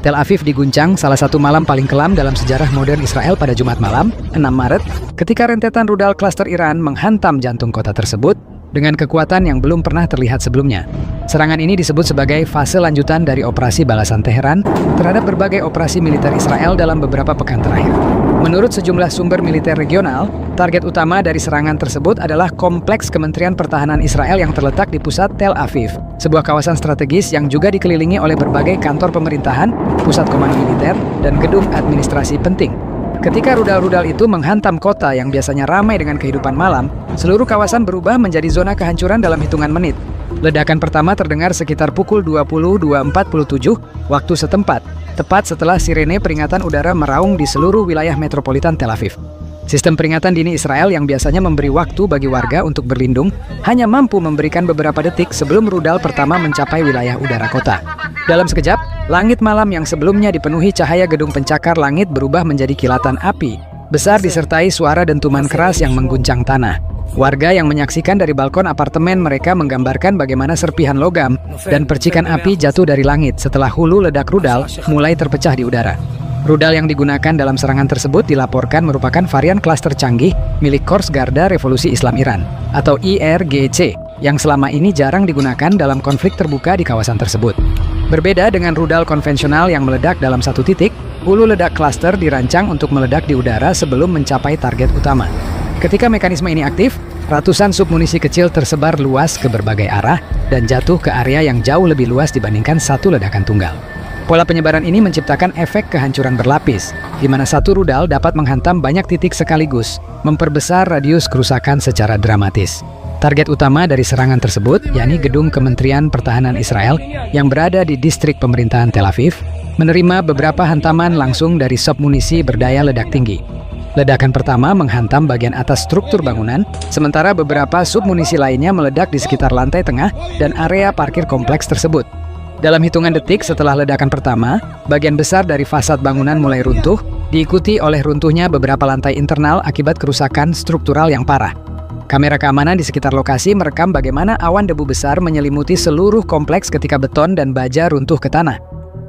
Tel Aviv diguncang salah satu malam paling kelam dalam sejarah modern Israel pada Jumat malam, 6 Maret, ketika rentetan rudal klaster Iran menghantam jantung kota tersebut dengan kekuatan yang belum pernah terlihat sebelumnya. Serangan ini disebut sebagai fase lanjutan dari operasi balasan Teheran terhadap berbagai operasi militer Israel dalam beberapa pekan terakhir. Menurut sejumlah sumber militer regional, target utama dari serangan tersebut adalah kompleks Kementerian Pertahanan Israel yang terletak di pusat Tel Aviv, sebuah kawasan strategis yang juga dikelilingi oleh berbagai kantor pemerintahan, pusat komando militer, dan gedung administrasi penting. Ketika rudal-rudal itu menghantam kota yang biasanya ramai dengan kehidupan malam, seluruh kawasan berubah menjadi zona kehancuran dalam hitungan menit. Ledakan pertama terdengar sekitar pukul 22.47 waktu setempat, tepat setelah sirene peringatan udara meraung di seluruh wilayah metropolitan Tel Aviv. Sistem peringatan dini Israel yang biasanya memberi waktu bagi warga untuk berlindung hanya mampu memberikan beberapa detik sebelum rudal pertama mencapai wilayah udara kota. Dalam sekejap, langit malam yang sebelumnya dipenuhi cahaya gedung pencakar langit berubah menjadi kilatan api besar disertai suara dentuman keras yang mengguncang tanah. Warga yang menyaksikan dari balkon apartemen mereka menggambarkan bagaimana serpihan logam dan percikan api jatuh dari langit setelah hulu ledak rudal mulai terpecah di udara. Rudal yang digunakan dalam serangan tersebut dilaporkan merupakan varian klaster canggih milik Korps Garda Revolusi Islam Iran atau IRGC yang selama ini jarang digunakan dalam konflik terbuka di kawasan tersebut. Berbeda dengan rudal konvensional yang meledak dalam satu titik, hulu ledak klaster dirancang untuk meledak di udara sebelum mencapai target utama. Ketika mekanisme ini aktif, ratusan submunisi kecil tersebar luas ke berbagai arah dan jatuh ke area yang jauh lebih luas dibandingkan satu ledakan tunggal. Pola penyebaran ini menciptakan efek kehancuran berlapis, di mana satu rudal dapat menghantam banyak titik sekaligus, memperbesar radius kerusakan secara dramatis. Target utama dari serangan tersebut, yakni gedung Kementerian Pertahanan Israel yang berada di distrik pemerintahan Tel Aviv, menerima beberapa hantaman langsung dari submunisi berdaya ledak tinggi. Ledakan pertama menghantam bagian atas struktur bangunan, sementara beberapa submunisi lainnya meledak di sekitar lantai tengah dan area parkir kompleks tersebut. Dalam hitungan detik setelah ledakan pertama, bagian besar dari fasad bangunan mulai runtuh, diikuti oleh runtuhnya beberapa lantai internal akibat kerusakan struktural yang parah. Kamera keamanan di sekitar lokasi merekam bagaimana awan debu besar menyelimuti seluruh kompleks ketika beton dan baja runtuh ke tanah.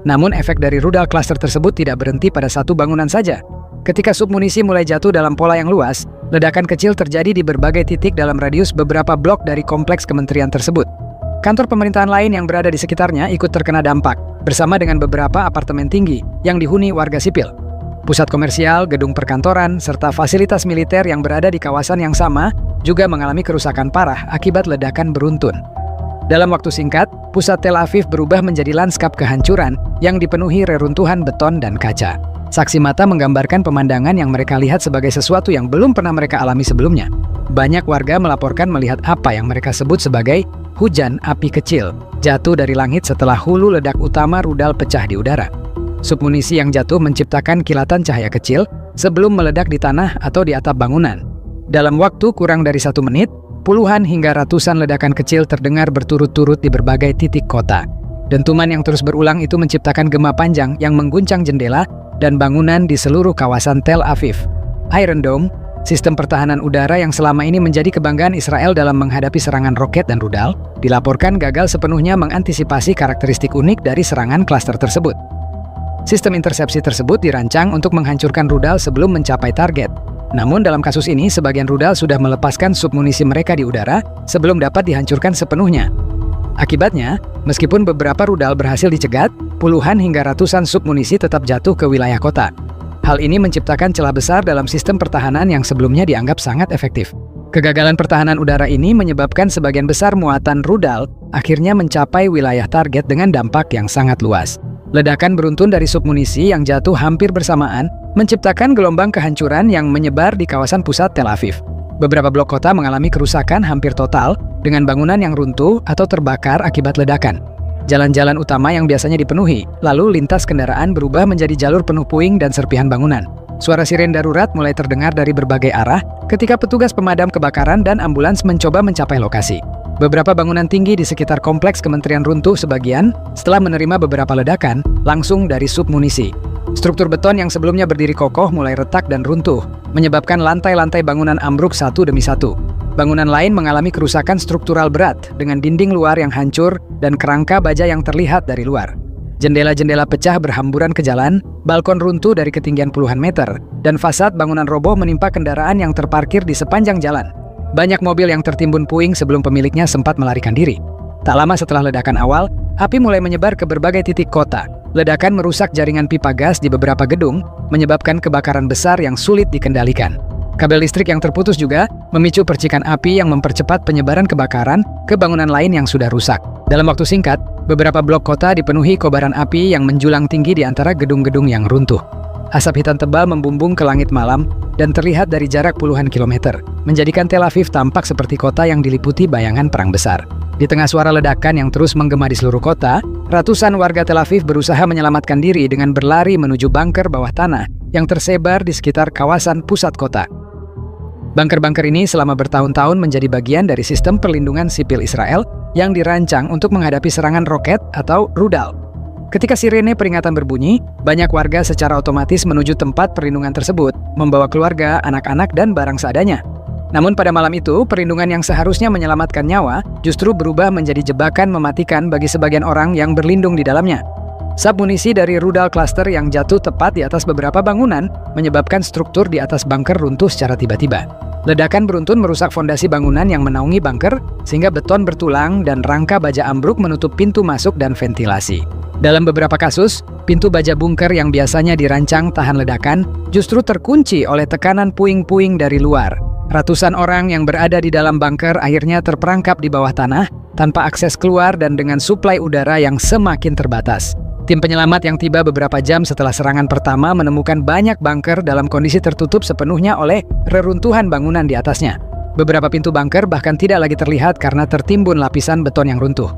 Namun efek dari rudal klaster tersebut tidak berhenti pada satu bangunan saja. Ketika submunisi mulai jatuh dalam pola yang luas, ledakan kecil terjadi di berbagai titik dalam radius beberapa blok dari kompleks kementerian tersebut. Kantor pemerintahan lain yang berada di sekitarnya ikut terkena dampak, bersama dengan beberapa apartemen tinggi yang dihuni warga sipil. Pusat komersial, gedung perkantoran, serta fasilitas militer yang berada di kawasan yang sama juga mengalami kerusakan parah akibat ledakan beruntun. Dalam waktu singkat, pusat Tel Aviv berubah menjadi lanskap kehancuran yang dipenuhi reruntuhan beton dan kaca. Saksi mata menggambarkan pemandangan yang mereka lihat sebagai sesuatu yang belum pernah mereka alami sebelumnya. Banyak warga melaporkan melihat apa yang mereka sebut sebagai hujan api kecil jatuh dari langit setelah hulu ledak utama rudal pecah di udara. Submunisi yang jatuh menciptakan kilatan cahaya kecil sebelum meledak di tanah atau di atap bangunan. Dalam waktu kurang dari 1 menit, puluhan hingga ratusan ledakan kecil terdengar berturut-turut di berbagai titik kota. Dentuman yang terus berulang itu menciptakan gema panjang yang mengguncang jendela dan bangunan di seluruh kawasan Tel Aviv. Iron Dome, sistem pertahanan udara yang selama ini menjadi kebanggaan Israel dalam menghadapi serangan roket dan rudal, dilaporkan gagal sepenuhnya mengantisipasi karakteristik unik dari serangan klaster tersebut. Sistem intersepsi tersebut dirancang untuk menghancurkan rudal sebelum mencapai target. Namun dalam kasus ini, sebagian rudal sudah melepaskan submunisi mereka di udara sebelum dapat dihancurkan sepenuhnya. Akibatnya, meskipun beberapa rudal berhasil dicegat, puluhan hingga ratusan submunisi tetap jatuh ke wilayah kota. Hal ini menciptakan celah besar dalam sistem pertahanan yang sebelumnya dianggap sangat efektif. Kegagalan pertahanan udara ini menyebabkan sebagian besar muatan rudal akhirnya mencapai wilayah target dengan dampak yang sangat luas. Ledakan beruntun dari submunisi yang jatuh hampir bersamaan menciptakan gelombang kehancuran yang menyebar di kawasan pusat Tel Aviv. Beberapa blok kota mengalami kerusakan hampir total dengan bangunan yang runtuh atau terbakar akibat ledakan. Jalan-jalan utama yang biasanya dipenuhi, lalu lintas kendaraan berubah menjadi jalur penuh puing dan serpihan bangunan. Suara siren darurat mulai terdengar dari berbagai arah ketika petugas pemadam kebakaran dan ambulans mencoba mencapai lokasi. Beberapa bangunan tinggi di sekitar kompleks kementerian runtuh sebagian setelah menerima beberapa ledakan langsung dari submunisi. Struktur beton yang sebelumnya berdiri kokoh mulai retak dan runtuh, menyebabkan lantai-lantai bangunan ambruk satu demi satu. Bangunan lain mengalami kerusakan struktural berat dengan dinding luar yang hancur dan kerangka baja yang terlihat dari luar. Jendela-jendela pecah berhamburan ke jalan, balkon runtuh dari ketinggian puluhan meter, dan fasad bangunan roboh menimpa kendaraan yang terparkir di sepanjang jalan. Banyak mobil yang tertimbun puing sebelum pemiliknya sempat melarikan diri. Tak lama setelah ledakan awal, api mulai menyebar ke berbagai titik kota. Ledakan merusak jaringan pipa gas di beberapa gedung, menyebabkan kebakaran besar yang sulit dikendalikan. Kabel listrik yang terputus juga memicu percikan api yang mempercepat penyebaran kebakaran ke bangunan lain yang sudah rusak. Dalam waktu singkat, beberapa blok kota dipenuhi kobaran api yang menjulang tinggi di antara gedung-gedung yang runtuh. Asap hitam tebal membumbung ke langit malam dan terlihat dari jarak puluhan kilometer, menjadikan Tel Aviv tampak seperti kota yang diliputi bayangan perang besar. Di tengah suara ledakan yang terus menggema di seluruh kota, ratusan warga Tel Aviv berusaha menyelamatkan diri dengan berlari menuju bunker bawah tanah yang tersebar di sekitar kawasan pusat kota. Bunker-bunker ini selama bertahun-tahun menjadi bagian dari sistem perlindungan sipil Israel yang dirancang untuk menghadapi serangan roket atau rudal. Ketika sirene peringatan berbunyi, banyak warga secara otomatis menuju tempat perlindungan tersebut, membawa keluarga, anak-anak, dan barang seadanya. Namun pada malam itu, perlindungan yang seharusnya menyelamatkan nyawa justru berubah menjadi jebakan mematikan bagi sebagian orang yang berlindung di dalamnya. Sab munisi dari rudal cluster yang jatuh tepat di atas beberapa bangunan menyebabkan struktur di atas bunker runtuh secara tiba-tiba. Ledakan beruntun merusak fondasi bangunan yang menaungi bunker, sehingga beton bertulang dan rangka baja ambruk menutup pintu masuk dan ventilasi. Dalam beberapa kasus, pintu baja bunker yang biasanya dirancang tahan ledakan justru terkunci oleh tekanan puing-puing dari luar. Ratusan orang yang berada di dalam bunker akhirnya terperangkap di bawah tanah tanpa akses keluar dan dengan suplai udara yang semakin terbatas. Tim penyelamat yang tiba beberapa jam setelah serangan pertama menemukan banyak bunker dalam kondisi tertutup sepenuhnya oleh reruntuhan bangunan di atasnya. Beberapa pintu bunker bahkan tidak lagi terlihat karena tertimbun lapisan beton yang runtuh.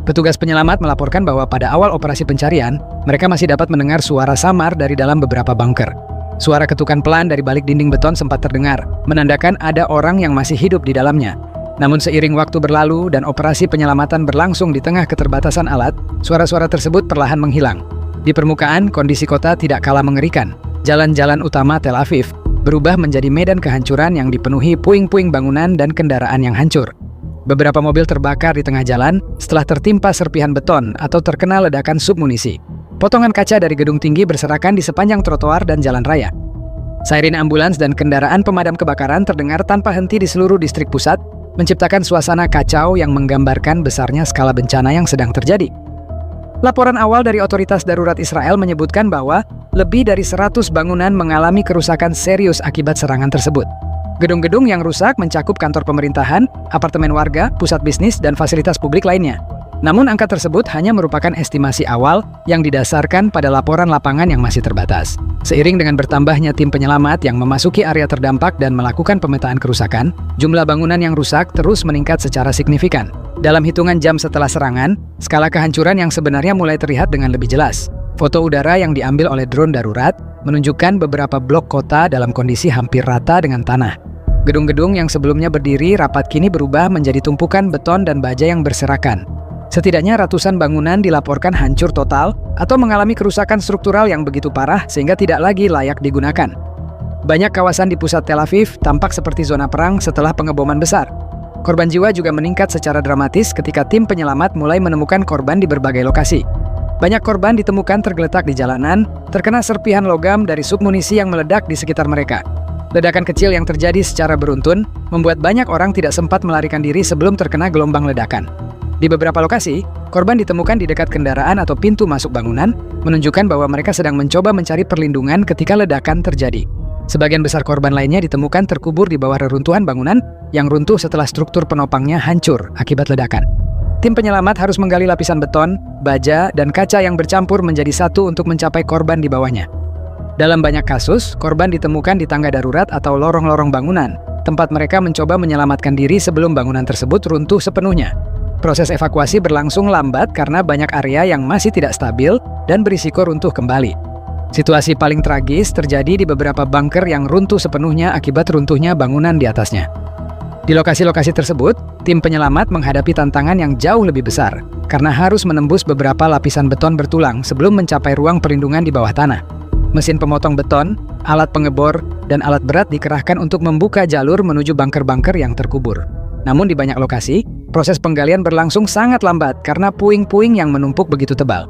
Petugas penyelamat melaporkan bahwa pada awal operasi pencarian, mereka masih dapat mendengar suara samar dari dalam beberapa bunker. Suara ketukan pelan dari balik dinding beton sempat terdengar, menandakan ada orang yang masih hidup di dalamnya. Namun seiring waktu berlalu dan operasi penyelamatan berlangsung di tengah keterbatasan alat, suara-suara tersebut perlahan menghilang. Di permukaan, kondisi kota tidak kalah mengerikan. Jalan-jalan utama Tel Aviv berubah menjadi medan kehancuran yang dipenuhi puing-puing bangunan dan kendaraan yang hancur. Beberapa mobil terbakar di tengah jalan setelah tertimpa serpihan beton atau terkena ledakan submunisi. Potongan kaca dari gedung tinggi berserakan di sepanjang trotoar dan jalan raya. Siren ambulans dan kendaraan pemadam kebakaran terdengar tanpa henti di seluruh distrik pusat, menciptakan suasana kacau yang menggambarkan besarnya skala bencana yang sedang terjadi. Laporan awal dari otoritas darurat Israel menyebutkan bahwa lebih dari 100 bangunan mengalami kerusakan serius akibat serangan tersebut. Gedung-gedung yang rusak mencakup kantor pemerintahan, apartemen warga, pusat bisnis, dan fasilitas publik lainnya. Namun angka tersebut hanya merupakan estimasi awal yang didasarkan pada laporan lapangan yang masih terbatas. Seiring dengan bertambahnya tim penyelamat yang memasuki area terdampak dan melakukan pemetaan kerusakan, jumlah bangunan yang rusak terus meningkat secara signifikan. Dalam hitungan jam setelah serangan, skala kehancuran yang sebenarnya mulai terlihat dengan lebih jelas. Foto udara yang diambil oleh drone darurat menunjukkan beberapa blok kota dalam kondisi hampir rata dengan tanah. Gedung-gedung yang sebelumnya berdiri rapat kini berubah menjadi tumpukan beton dan baja yang berserakan. Setidaknya ratusan bangunan dilaporkan hancur total atau mengalami kerusakan struktural yang begitu parah sehingga tidak lagi layak digunakan. Banyak kawasan di pusat Tel Aviv tampak seperti zona perang setelah pengeboman besar. Korban jiwa juga meningkat secara dramatis ketika tim penyelamat mulai menemukan korban di berbagai lokasi. Banyak korban ditemukan tergeletak di jalanan, terkena serpihan logam dari submunisi yang meledak di sekitar mereka. Ledakan kecil yang terjadi secara beruntun membuat banyak orang tidak sempat melarikan diri sebelum terkena gelombang ledakan. Di beberapa lokasi, korban ditemukan di dekat kendaraan atau pintu masuk bangunan, menunjukkan bahwa mereka sedang mencoba mencari perlindungan ketika ledakan terjadi. Sebagian besar korban lainnya ditemukan terkubur di bawah reruntuhan bangunan yang runtuh setelah struktur penopangnya hancur akibat ledakan. Tim penyelamat harus menggali lapisan beton, baja, dan kaca yang bercampur menjadi satu untuk mencapai korban di bawahnya. Dalam banyak kasus, korban ditemukan di tangga darurat atau lorong-lorong bangunan, tempat mereka mencoba menyelamatkan diri sebelum bangunan tersebut runtuh sepenuhnya. Proses evakuasi berlangsung lambat karena banyak area yang masih tidak stabil dan berisiko runtuh kembali. Situasi paling tragis terjadi di beberapa bunker yang runtuh sepenuhnya akibat runtuhnya bangunan di atasnya. Di lokasi-lokasi tersebut, tim penyelamat menghadapi tantangan yang jauh lebih besar karena harus menembus beberapa lapisan beton bertulang sebelum mencapai ruang perlindungan di bawah tanah. Mesin pemotong beton, alat pengebor, dan alat berat dikerahkan untuk membuka jalur menuju bunker-bunker yang terkubur. Namun di banyak lokasi, proses penggalian berlangsung sangat lambat karena puing-puing yang menumpuk begitu tebal.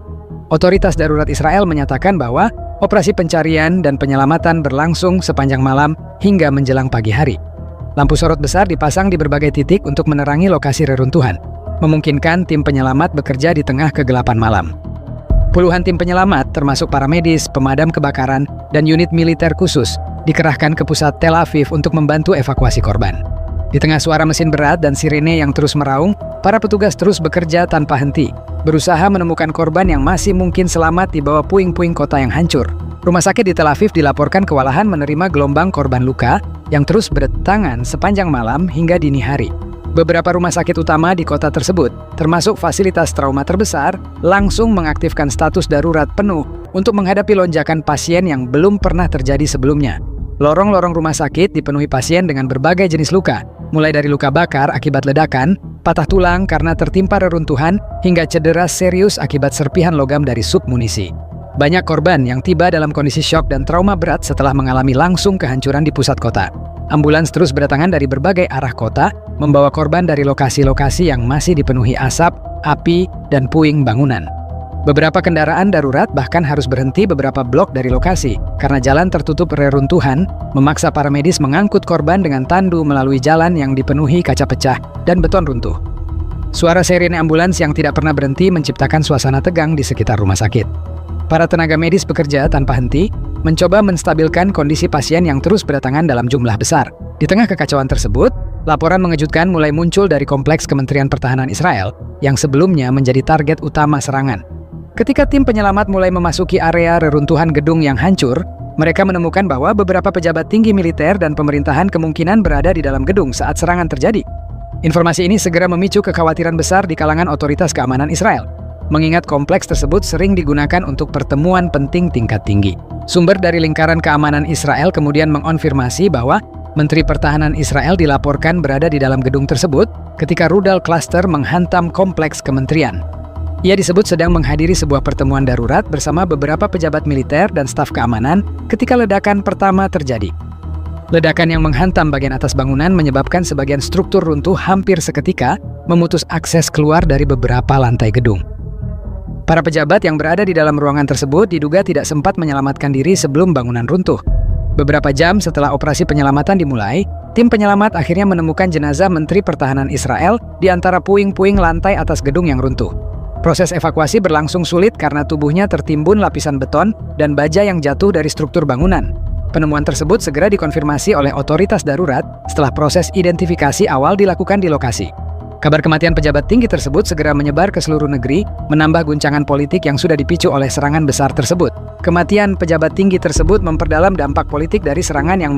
Otoritas darurat Israel menyatakan bahwa operasi pencarian dan penyelamatan berlangsung sepanjang malam hingga menjelang pagi hari. Lampu sorot besar dipasang di berbagai titik untuk menerangi lokasi reruntuhan, memungkinkan tim penyelamat bekerja di tengah kegelapan malam. Puluhan tim penyelamat, termasuk para medis, pemadam kebakaran, dan unit militer khusus, dikerahkan ke pusat Tel Aviv untuk membantu evakuasi korban. Di tengah suara mesin berat dan sirene yang terus meraung, para petugas terus bekerja tanpa henti, berusaha menemukan korban yang masih mungkin selamat di bawah puing-puing kota yang hancur. Rumah sakit di Tel Aviv dilaporkan kewalahan menerima gelombang korban luka yang terus berdatangan sepanjang malam hingga dini hari. Beberapa rumah sakit utama di kota tersebut, termasuk fasilitas trauma terbesar, langsung mengaktifkan status darurat penuh untuk menghadapi lonjakan pasien yang belum pernah terjadi sebelumnya. Lorong-lorong rumah sakit dipenuhi pasien dengan berbagai jenis luka, mulai dari luka bakar akibat ledakan, patah tulang karena tertimpa reruntuhan, hingga cedera serius akibat serpihan logam dari submunisi. Banyak korban yang tiba dalam kondisi syok dan trauma berat setelah mengalami langsung kehancuran di pusat kota. Ambulans terus berdatangan dari berbagai arah kota, membawa korban dari lokasi-lokasi yang masih dipenuhi asap, api, dan puing bangunan. Beberapa kendaraan darurat bahkan harus berhenti beberapa blok dari lokasi karena jalan tertutup reruntuhan, memaksa para medis mengangkut korban dengan tandu melalui jalan yang dipenuhi kaca pecah dan beton runtuh. Suara sirene ambulans yang tidak pernah berhenti menciptakan suasana tegang di sekitar rumah sakit. Para tenaga medis bekerja tanpa henti, mencoba menstabilkan kondisi pasien yang terus berdatangan dalam jumlah besar. Di tengah kekacauan tersebut, laporan mengejutkan mulai muncul dari kompleks Kementerian Pertahanan Israel yang sebelumnya menjadi target utama serangan. Ketika tim penyelamat mulai memasuki area reruntuhan gedung yang hancur, mereka menemukan bahwa beberapa pejabat tinggi militer dan pemerintahan kemungkinan berada di dalam gedung saat serangan terjadi. Informasi ini segera memicu kekhawatiran besar di kalangan otoritas keamanan Israel, mengingat kompleks tersebut sering digunakan untuk pertemuan penting tingkat tinggi. Sumber dari lingkaran keamanan Israel kemudian mengonfirmasi bahwa Menteri Pertahanan Israel dilaporkan berada di dalam gedung tersebut ketika rudal klaster menghantam kompleks kementerian. Ia disebut sedang menghadiri sebuah pertemuan darurat bersama beberapa pejabat militer dan staf keamanan ketika ledakan pertama terjadi. Ledakan yang menghantam bagian atas bangunan menyebabkan sebagian struktur runtuh hampir seketika, memutus akses keluar dari beberapa lantai gedung. Para pejabat yang berada di dalam ruangan tersebut diduga tidak sempat menyelamatkan diri sebelum bangunan runtuh. Beberapa jam setelah operasi penyelamatan dimulai, tim penyelamat akhirnya menemukan jenazah Menteri Pertahanan Israel di antara puing-puing lantai atas gedung yang runtuh. Proses evakuasi berlangsung sulit karena tubuhnya tertimbun lapisan beton dan baja yang jatuh dari struktur bangunan. Penemuan tersebut segera dikonfirmasi oleh otoritas darurat setelah proses identifikasi awal dilakukan di lokasi. Kabar kematian pejabat tinggi tersebut segera menyebar ke seluruh negeri, menambah guncangan politik yang sudah dipicu oleh serangan besar tersebut. Kematian pejabat tinggi tersebut memperdalam dampak politik dari serangan yang